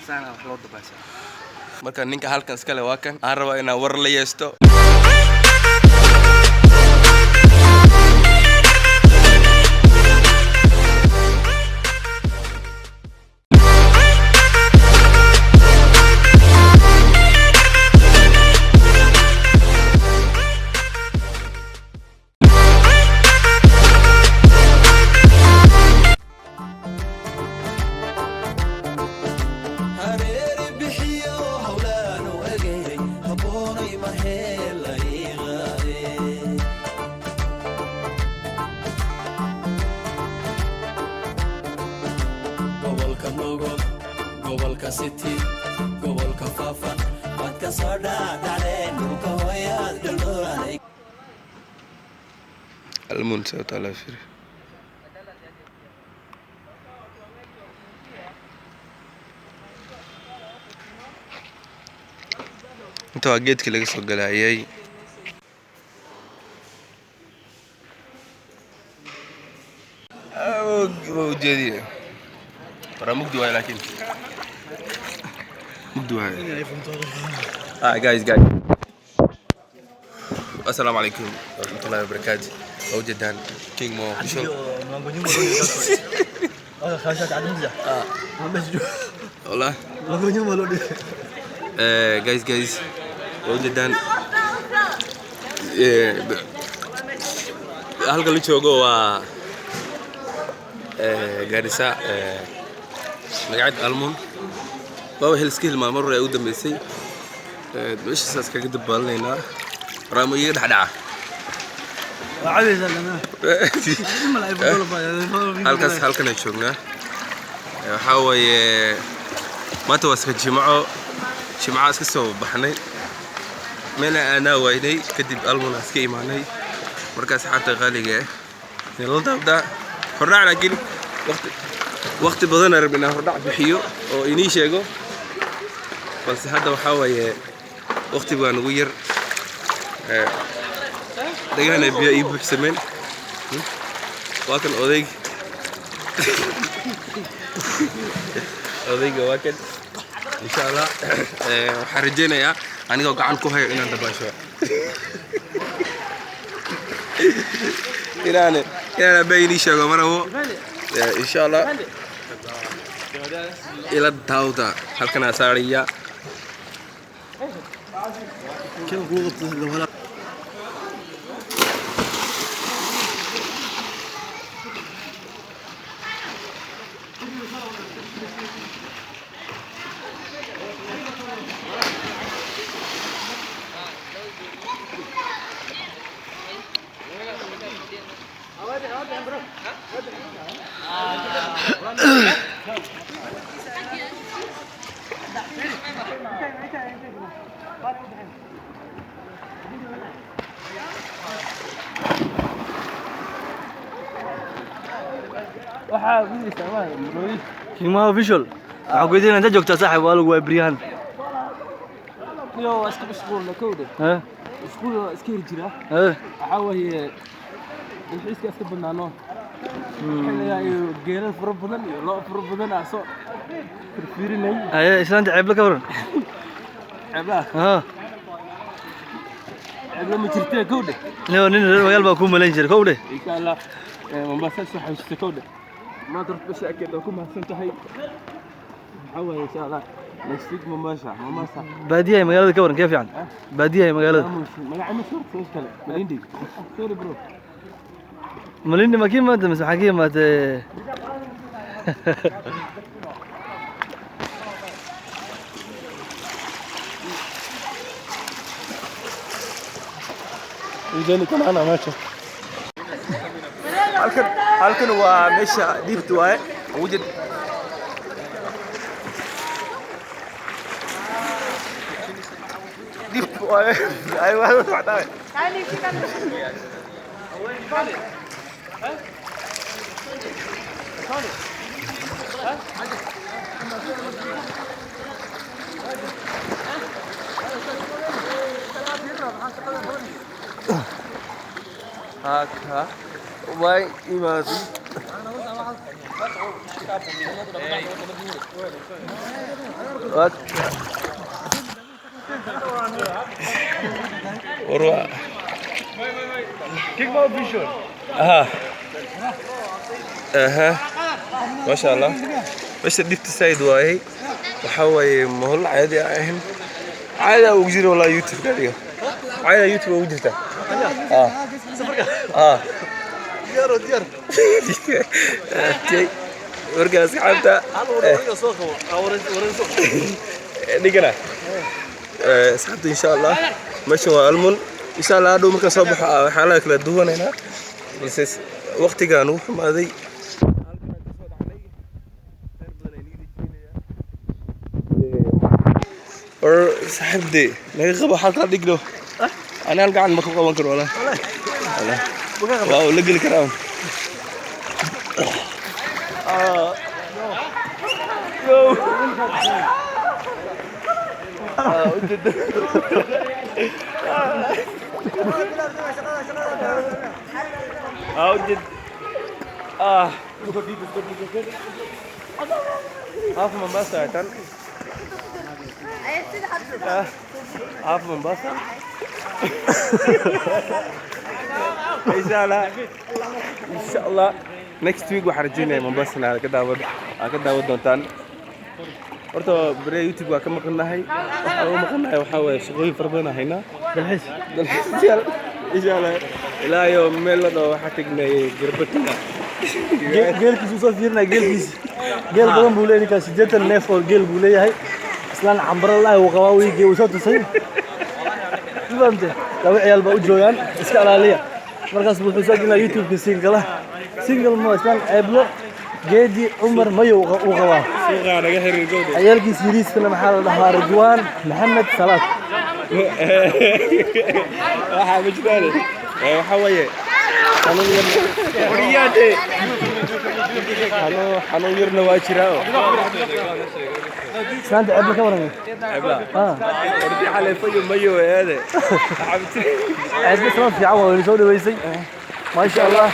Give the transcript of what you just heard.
saana wax loo dabaashaa marka ninka halkan iska leh waa kan aan rabaa inaan war la yeesto gobolka city gobolka faafa wad ka soo dhaadhaceen dhulka hooyaad dhulooray almun sawta la firi inta waa geedkii laga soo galaayay وجديد ترى مقدوة لكن مقدوة guys السلام عليكم ورحمة الله وبركاته وجدان كينج مو شو والله guys وجدان halka la joogo waa Garissa magacad almun baba helskiil ma mar ay u dambeysay meeshaas kaga dabaalnayna raamo iga dhaxdhaca halkan ay joognaa waxa weeye maanta waa iska jimco iska soo baxnay meel aan waaynay kadib almun iska imaanay markaas xataa qaaliga la dabda horraac laakiin waqti badan rabnaa horraac bixiyo oo inii sheego balse hadda waxa weeye waqti baa nagu yar dagana biyo ii buuxsameen waa kan odayga waa kan insha Allah waxaan rajeynayaa anigoo gacan ku hayo inaan dabaasho إلى بيني شغل مرة إن شاء الله إلى الداودة هل كان سارية كم قوة كيما فيشل عقودين انت جوجتا صاحب والو وابريان يو اسكو مشغول لكوده ها مشغول اسكير جرا ها waxaa dalxiiska iska banaano xilliga geeran fara badan iyo loo fara badan aso firfirinay ay islaan ceeb la ka waran ceebla ha ceebla ma jirtay kowde nin reer baa ku malayn jiray kowde insha Allah Mombasa soo xaysto kowde ما درت بس أكيد لو كم حسنت هاي حاول إن شاء الله نشتري مماشى بادية مقالة كورن كيف يعني؟ بادية مقالة ما عم نشوف شو كله مليندي سوري برو مليندي ما كيف ما أنت مسح كيف ما ت يجيني كم أنا ماشي halkan waa meesha diibta waaye wajid diibta waaye ay waa socdaa taani kidan هاكا واي إيمازي وروا كيك باو فيشون اها ما شاء الله بس ديبت سايد واي وحوي مهل عادي اهن عادي وجري والله يوتيوب قال عادي يوتيوب وجرته ديار اوكي ورقه اصحابته دقنا اصحابتي ان شاء الله ماشي والمن ان شاء الله هادو marka soo baxo xaalada kala duwanayna بس waqtigan uu xumaaday صاحبتي laga qabo xalka dhigno ana gacan ma ku qaban karo wala waaw la gali karaa أوجد عارف منبسة يا تن عارف منبسة إن شاء الله next week وحرجينا منبسة على كده ود دونتان horta bari youtube waa ka maqnahay waxa way shaqooyin farbana hayna insha Allah ilaa iyo meel la dhaw waxa tagnay garbatina geelkiisu soo fiirna geelkiisa geel badan buu leeyahay ka 80 neef oo geel buu leeyahay islaan cambar Allah uu qabaa weeyii uu soo tusay fahmtay laba ciyaal baa u joogan iska ilaaliya markaas wuxuu soo gelay youtube single mo islaan ceeblo geedi عمر مايو وغوا suuqa naga xiriir gowda عيالكيس يريسكنا maxaa la dhahaa Ridwaan Maxamed Salaad waxa ma jiraan waxa weeye xanuun yarna waa jiraa saanta abla ka waran ordi xalay fayo mayo eede عيد سلام في عوض اللي سوى ما شاء الله